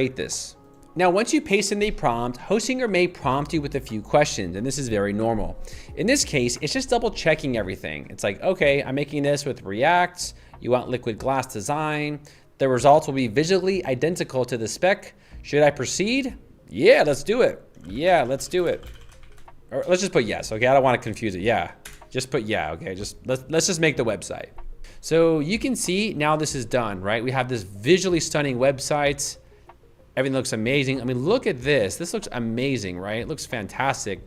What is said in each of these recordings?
create this. Now, once you paste in the prompt, Hostinger may prompt you with a few questions, and this is very normal. In this case, it's just double checking everything. It's like, okay, I'm making this with React. You want liquid glass design. The results will be visually identical to the spec. Should I proceed? Yeah, let's do it. Yeah, let's do it. Or let's just put yes, okay? I don't want to confuse it. Yeah, just put yeah, okay? Let's just make the website. So you can see now this is done, right? We have this visually stunning website. Everything looks amazing. I mean, look at this. This looks amazing, right? It looks fantastic.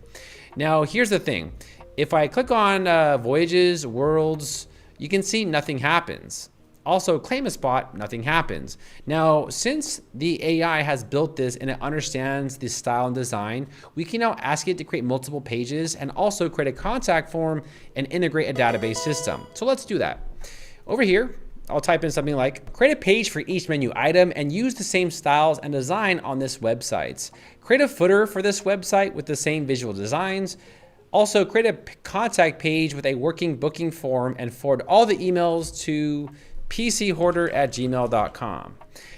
Now, here's the thing. If I click on Voyages, Worlds, you can see nothing happens. Also, claim a spot, nothing happens. Now, since the AI has built this and it understands the style and design, we can now ask it to create multiple pages and also create a contact form and integrate a database system. So let's do that. Over here, I'll type in something like, create a page for each menu item and use the same styles and design on this website. Create a footer for this website with the same visual designs. Also, create a contact page with a working booking form and forward all the emails to pchoarder@gmail.com.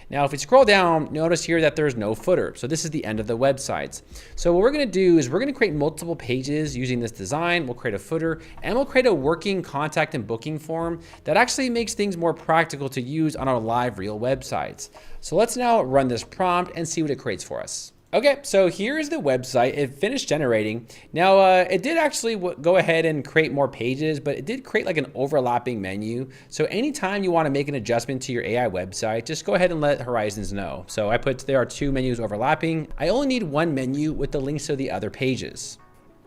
Now, if we scroll down, notice here that there's no footer. So this is the end of the website. So what we're gonna do is we're gonna create multiple pages using this design. We'll create a footer and we'll create a working contact and booking form that actually makes things more practical to use on our live real websites. So let's now run this prompt and see what it creates for us. Okay, so here's the website. It finished generating. Now, it did actually go ahead and create more pages, but it did create like an overlapping menu. So anytime you want to make an adjustment to your AI website, just go ahead and let Horizons know. So I put there are 2 menus overlapping. I only need 1 menu with the links to the other pages.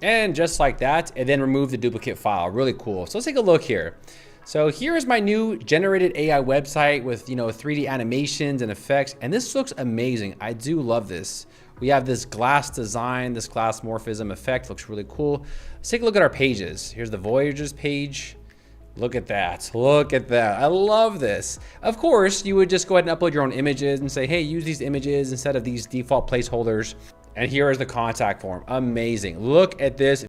And just like that, it then removed the duplicate file. Really cool. So let's take a look here. So here's my new generated AI website with 3D animations and effects, and this looks amazing. I do love this. We have this glass design, this Glassmorphism effect looks really cool. Let's take a look at our pages. Here's the Voyages page. Look at that, look at that. I love this. Of course, you would just go ahead and upload your own images and say, hey, use these images instead of these default placeholders. And here is the contact form, amazing. Look at this.